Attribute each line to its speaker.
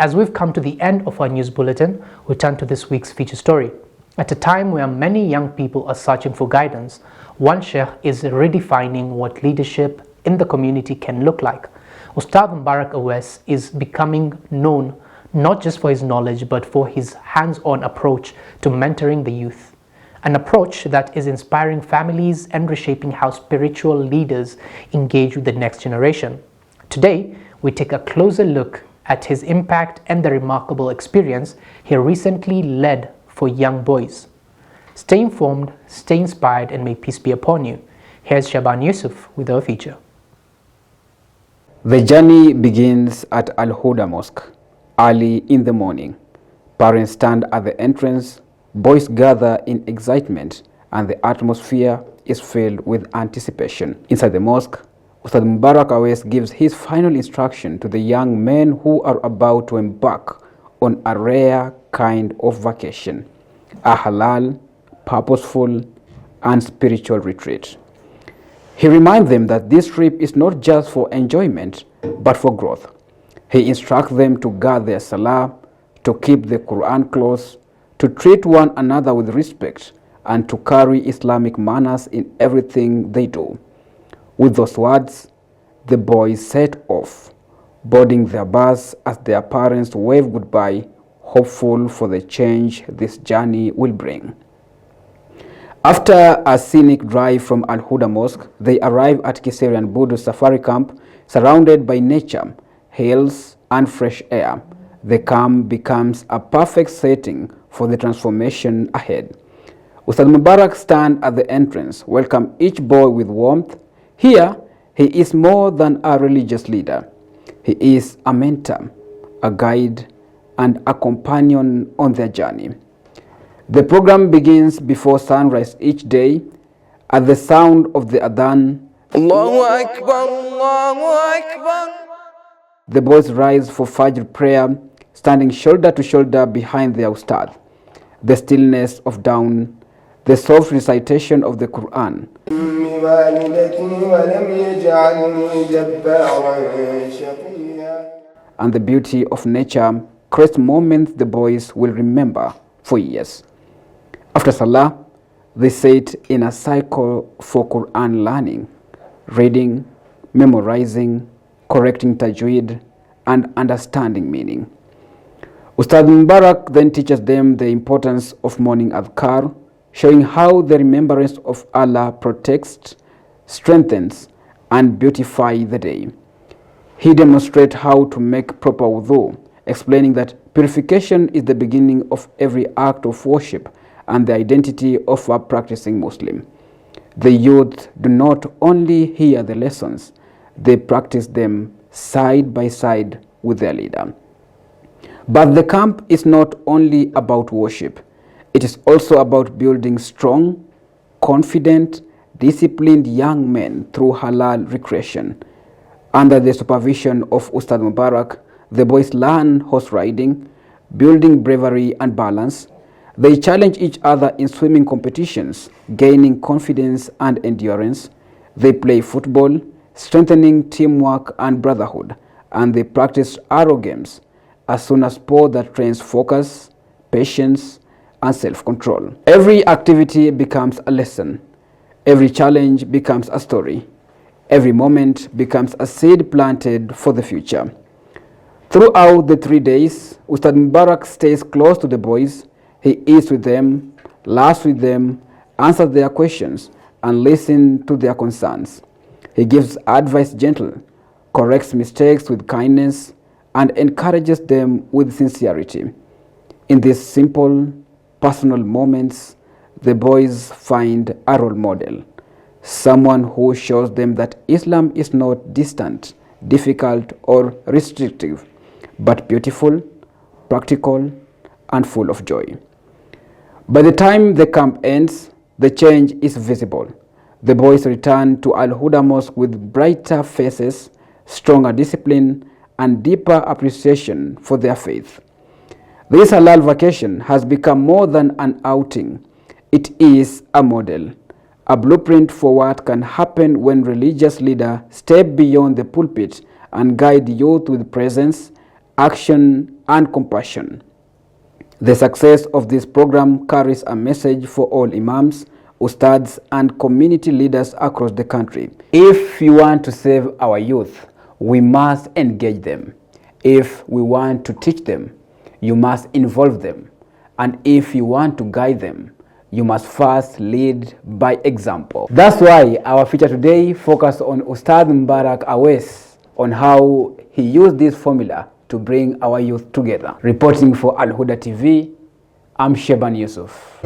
Speaker 1: As we've come to the end of our news bulletin, we turn to this week's feature story. At a time where many young people are searching for guidance, one sheikh is redefining what leadership in the community can look like. Ustad Mubarak Awais is becoming known not just for his knowledge but for his hands-on approach to mentoring the youth. An approach that is inspiring families and reshaping how spiritual leaders engage with the next generation. Today, we take a closer look at his impact and the remarkable experience he recently led for young boys. Stay informed, stay inspired, and may peace be upon you. Here's Shaban Yusuf with our feature.
Speaker 2: The journey begins at Al-Huda Mosque. Early in the morning, parents stand at the entrance, boys gather in excitement, and the atmosphere is filled with anticipation. Inside the mosque, Ustad Mubarak Awais gives his final instruction to the young men who are about to embark on a rare kind of vacation, a halal, purposeful, and spiritual retreat. He reminds them that this trip is not just for enjoyment, but for growth. He instructs them to guard their salah, to keep the Quran close, to treat one another with respect, and to carry Islamic manners in everything they do. With those words, the boys set off, boarding their bus as their parents wave goodbye, hopeful for the change this journey will bring. After a scenic drive from Al-Huda Mosque, they arrive at Kiserian Budu Safari Camp, surrounded by nature, hills, and fresh air. The camp becomes a perfect setting for the transformation ahead. Ustad Mubarak stands at the entrance, welcome each boy with warmth. Here, he is more than a religious leader. He is a mentor, a guide, and a companion on their journey. The program begins before sunrise each day. At the sound of the adhan, Allahu Akbar, Allahu Akbar, the boys rise for Fajr prayer, standing shoulder to shoulder behind their ustad. The stillness of dawn, the soft recitation of the Quran, and the beauty of nature create moments the boys will remember for years. After Salah, they sit in a cycle for Quran learning, reading, memorizing, correcting tajweed, and understanding meaning. Ustad Mubarak then teaches them the importance of morning adhkar, showing how the remembrance of Allah protects, strengthens, and beautifies the day. He demonstrates how to make proper wudu, explaining that purification is the beginning of every act of worship and the identity of a practicing Muslim. The youth do not only hear the lessons, they practice them side by side with their leader. But the camp is not only about worship. It is also about building strong, confident, disciplined young men through halal recreation. Under the supervision of Ustad Mubarak, the boys learn horse riding, building bravery and balance. They challenge each other in swimming competitions, gaining confidence and endurance. They play football, strengthening teamwork and brotherhood, and they practice arrow games, a sooner sport that trains focus, patience, and self-control. Every activity becomes a lesson. Every challenge becomes a story. Every moment becomes a seed planted for the future. Throughout the 3 days, Ustad Mubarak stays close to the boys. He eats with them, laughs with them, answers their questions, and listens to their concerns. He gives advice gentle, corrects mistakes with kindness, and encourages them with sincerity. In these simple, personal moments, the boys find a role model, someone who shows them that Islam is not distant, difficult, or restrictive, but beautiful, practical, and full of joy. By the time the camp ends, the change is visible. The boys return to Al-Huda Mosque with brighter faces, stronger discipline, and deeper appreciation for their faith. This halal vacation has become more than an outing. It is a model, a blueprint for what can happen when religious leaders step beyond the pulpit and guide youth with presence, action, and compassion. The success of this program carries a message for all imams, ustads, and community leaders across the country. If you want to save our youth, we must engage them. If we want to teach them, you must involve them. And if you want to guide them, you must first lead by example. That's why our feature today focuses on Ustad Mbarak Awes, on how he used this formula to bring our youth together. Reporting for Al Huda TV, I'm Sheban Yusuf.